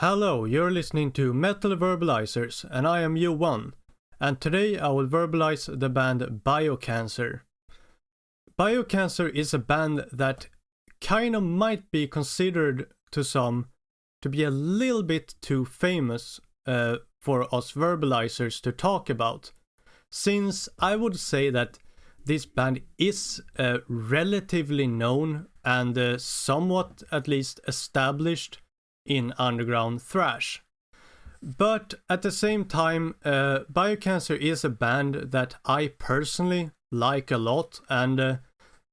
Hello, you're listening to Metal Verbalizers, and I am Johan. And today I will verbalize the band Biocancer. Biocancer is a band that kind of might be considered to some to be a little bit too famous for us verbalizers to talk about, since I would say that this band is relatively known and somewhat at least established in underground thrash. But at the same time, Biocancer is a band that I personally like a lot, and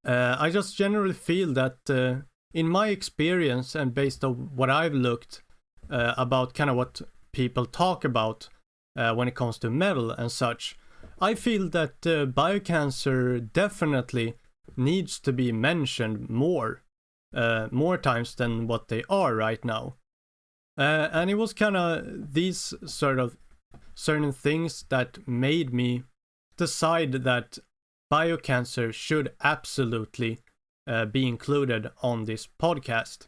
I just generally feel that in my experience and based on what I've looked about kind of what people talk about when it comes to metal and such, I feel that Biocancer definitely needs to be mentioned more times than what they are right now. And it was kind of these sort of certain things that made me decide that Biocancer should absolutely be included on this podcast.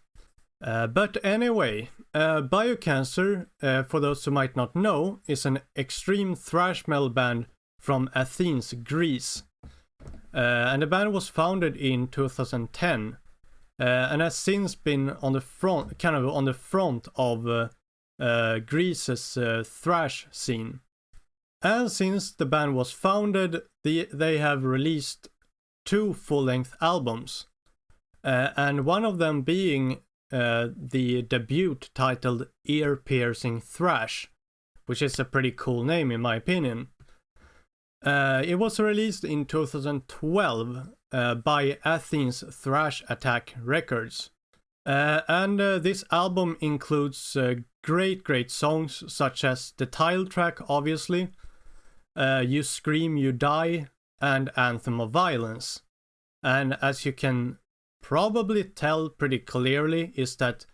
But anyway, Biocancer, for those who might not know, is an extreme thrash metal band from Athens, Greece. And the band was founded in 2010. And has since been on the front of Greece's thrash scene. And since the band was founded, they have released 2 full-length albums, and one of them being the debut titled Ear-Piercing Thrash, which is a pretty cool name in my opinion. It was released in 2012 by Athens Thrash Attack Records. And this album includes great songs such as the title track, obviously, You Scream, You Die, and Anthem of Violence. And as you can probably tell pretty clearly is that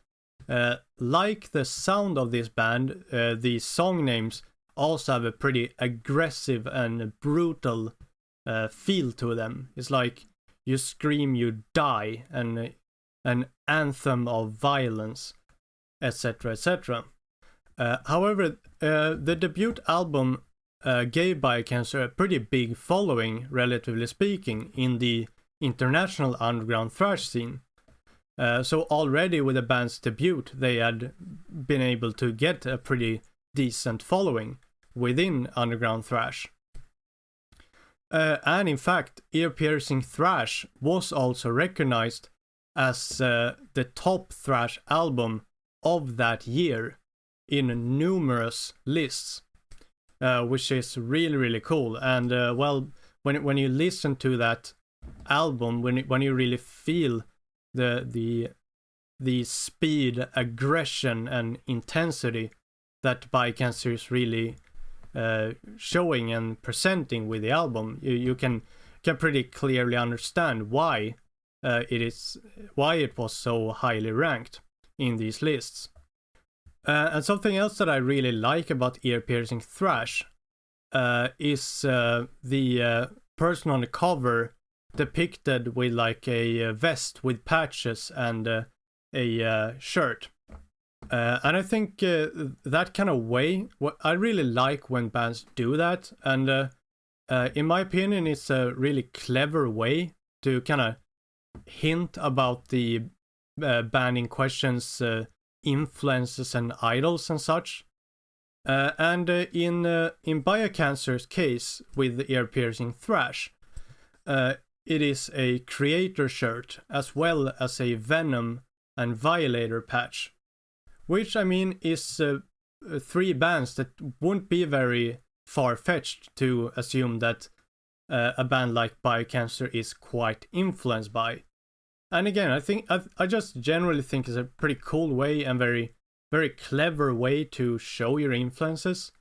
like the sound of this band, the song names also have a pretty aggressive and brutal feel to them. It's like You Scream, You Die, and an anthem of violence, etc., etc. However, the debut album gave Biocancer a pretty big following, relatively speaking, in the international underground thrash scene. So already with the band's debut, they had been able to get a pretty decent following within underground thrash. And in fact, Ear-Piercing Thrash was also recognized as the top thrash album of that year in numerous lists, which is really cool. And well, when you listen to that album, when you really feel the speed, aggression, and intensity that Biocancer is really showing and presenting with the album, you can pretty clearly understand why it was so highly ranked in these lists. And something else that I really like about Ear-Piercing Thrash is the person on the cover depicted with like a vest with patches and a shirt. And I think that kind of way, what I really like when bands do that, and in my opinion, it's a really clever way to kind of hint about the band in question's influences and idols and such. And in Biocancer's case with Ear-Piercing Thrash, it is a creator shirt as well as a Venom and Violator patch, which I mean is 3 bands that wouldn't be very far-fetched to assume that a band like Biocancer is quite influenced by. And again, I just generally think it's a pretty cool way and very clever way to show your influences.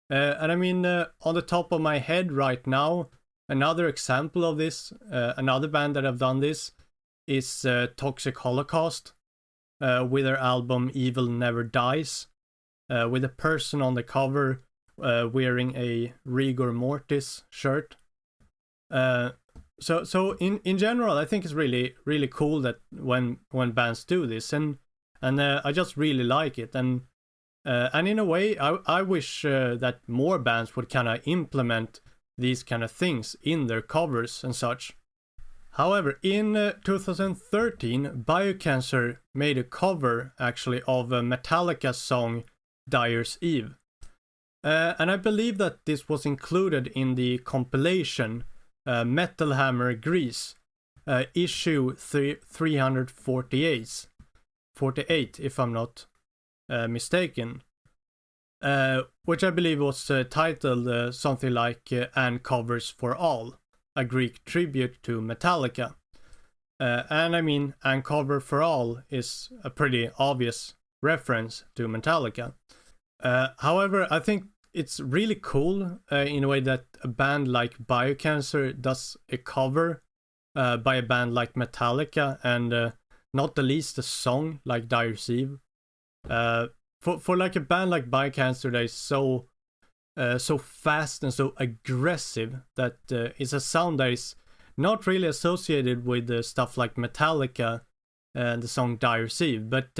And I mean, on the top of my head right now, another example of this, another band that have done this is Toxic Holocaust, with their album Evil Never Dies, with a person on the cover wearing a Rigor Mortis shirt. So in general, I think it's really cool that when bands do this, and I just really like it. And And in a way, I wish that more bands would kind of implement these kind of things in their covers and such. However, in 2013, Biocancer made a cover actually of Metallica's song Dyer's Eve. And I believe that this was included in the compilation Metal Hammer Grease, issue 348, if I'm not mistaken, which I believe was titled something like And Covers for All, a Greek tribute to Metallica. And I mean, And Cover for All is a pretty obvious reference to Metallica. However, I think it's really cool in a way that a band like Biocancer does a cover by a band like Metallica, and not the least a song like Dyer's Eve. For like a band like Biocancer that is so fast and so aggressive, that is a sound that is not really associated with stuff like Metallica and the song Dyer's Eve, but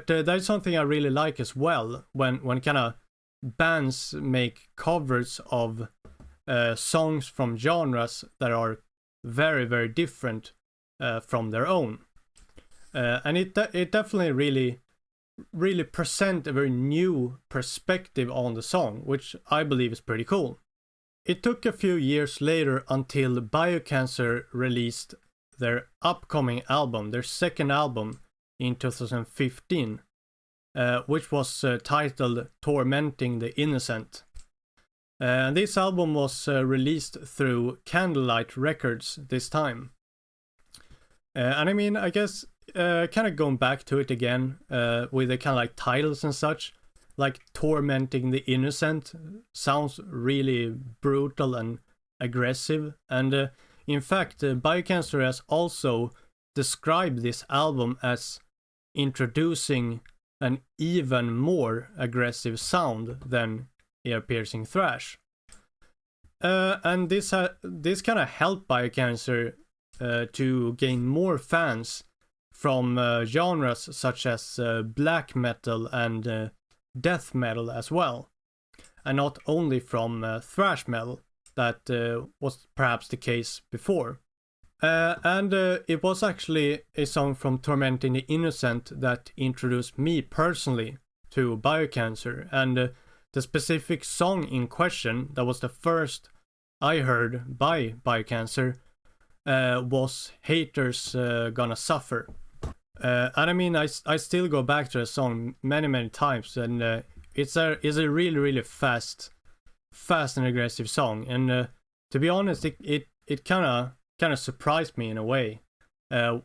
that's something I really like as well, when kind of bands make covers of songs from genres that are very, very different from their own. And it definitely really present a very new perspective on the song, which I believe is pretty cool. It took a few years later until Biocancer released their upcoming album, their second album, in 2015, which was titled Tormenting the Innocent. This album was released through Candlelight Records this time. And I mean, I guess kind of going back to it again with the kind of like titles and such, like Tormenting the Innocent sounds really brutal and aggressive. And in fact, Biocancer has also described this album as introducing an even more aggressive sound than ear-piercing thrash. And this kind of helped Biocancer to gain more fans from genres such as black metal and death metal as well, and not only from thrash metal that was perhaps the case before. And it was actually a song from Tormenting the Innocent that introduced me personally to Biocancer, and the specific song in question that was the first I heard by Biocancer was Haters Gonna Suffer. And I mean, I still go back to the song many times, and it's a really fast and aggressive song. And to be honest, it kind of surprised me in a way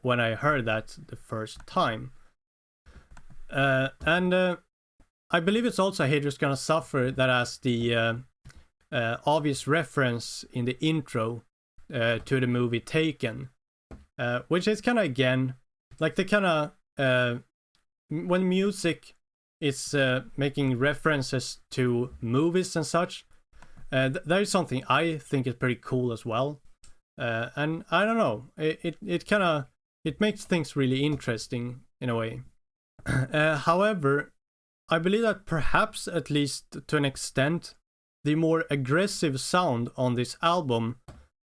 when I heard that the first time. And I believe it's also Haters Gonna Suffer that has the obvious reference in the intro to the movie Taken, which is kind of, again, like the kind of when music is making references to movies and such, that is something I think is pretty cool as well. And I don't know, it kind of, it makes things really interesting in a way. However, I believe that perhaps, at least to an extent, the more aggressive sound on this album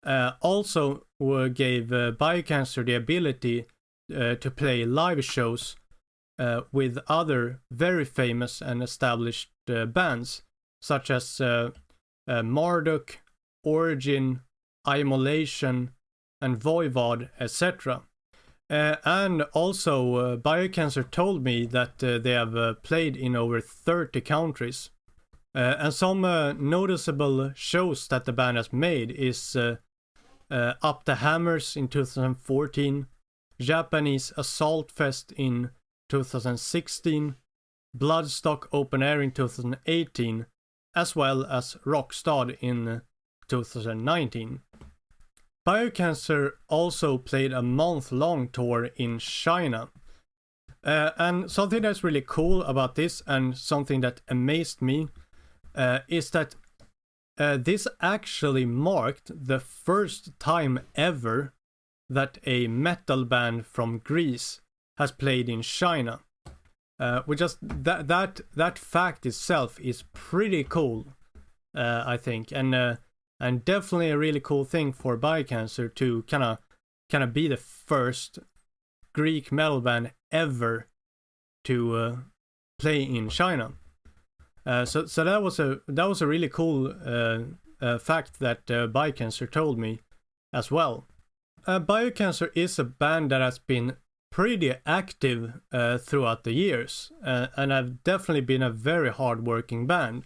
also gave Biocancer the ardility to play live shows with other very famous and established bands, such as Marduk, Origin, Immolation, and Voivod, etc. And also, Biocancer told me that they have played in over 30 countries. And some noticeable shows that the band has made is Up the Hammers in 2014, Japanese Assault Fest in 2016, Bloodstock Open Air in 2018, as well as Rockstad in 2019. Biocancer also played a month-long tour in China. And something that's really cool about this, and something that amazed me, is that this actually marked the first time ever that a metal band from Greece has played in China. which just that fact itself is pretty cool, I think, and definitely a really cool thing for Biocancer to kind of be the first Greek metal band ever to play in China. So that was a really cool fact that Biocancer told me as well. Biocancer is a band that has been pretty active throughout the years, and have definitely been a very hard-working band.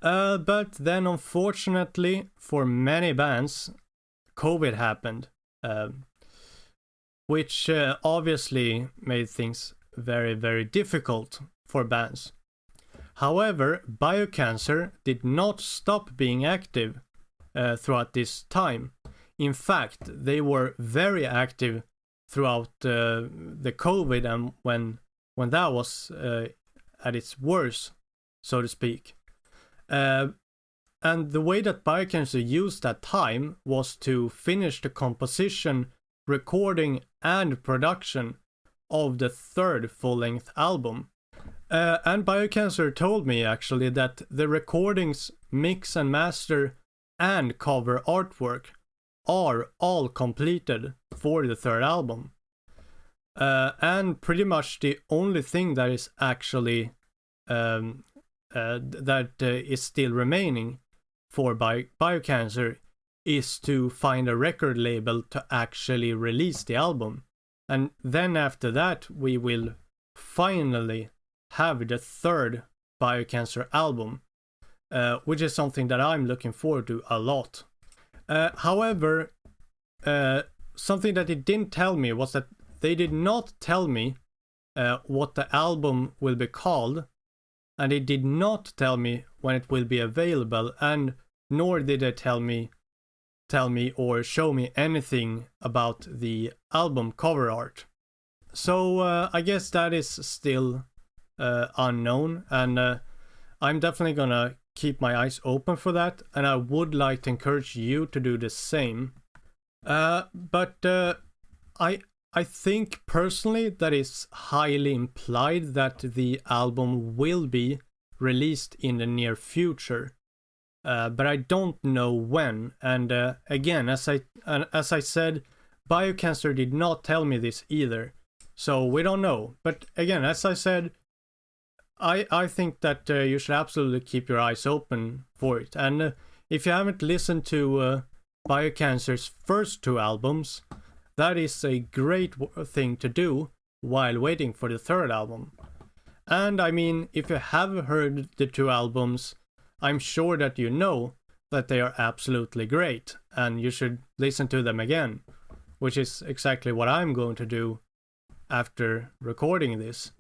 But then, unfortunately, for many bands, COVID happened, which obviously made things very, very difficult for bands. However, Biocancer did not stop being active throughout this time. In fact, they were very active throughout the COVID, and when that was at its worst, so to speak. And the way that Biocancer used that time was to finish the composition, recording, and production of the third full-length album. And Biocancer told me actually that the recordings, mix and master, and cover artwork are all completed for the third album. And pretty much the only thing that is actually is still remaining for Biocancer is to find a record label to actually release the album. And then after that we will finally have the third Biocancer album, which is something that I'm looking forward to a lot. However, something that it didn't tell me was that they did not tell me what the album will be called, and they did not tell me when it will be available, and nor did they tell me or show me anything about the album cover art. So I guess that is still unknown, and I'm definitely gonna keep my eyes open for that, and I would like to encourage you to do the same. But I think personally that it's highly implied that the album will be released in the near future, but I don't know when. And again, as I said, Biocancer did not tell me this either, so we don't know. But again, as I said, I think that you should absolutely keep your eyes open for it. And if you haven't listened to Biocancer's first two albums, that is a great thing to do while waiting for the third album. And I mean, if you have heard the two albums, I'm sure that you know that they are absolutely great, and you should listen to them again, which is exactly what I'm going to do after recording this.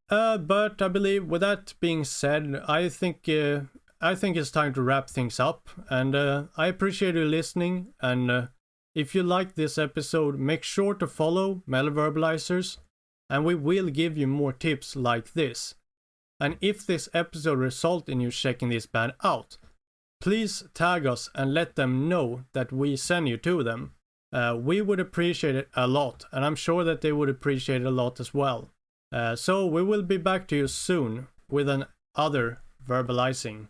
But I believe with that being said, I think it's time to wrap things up, and I appreciate you listening, and if you like this episode, make sure to follow Metal Verbalizers, and we will give you more tips like this. And if this episode results in you checking this band out, please tag us and let them know that we send you to them. We would appreciate it a lot, and I'm sure that they would appreciate it a lot as well. So we will be back to you soon with another Verbalizing.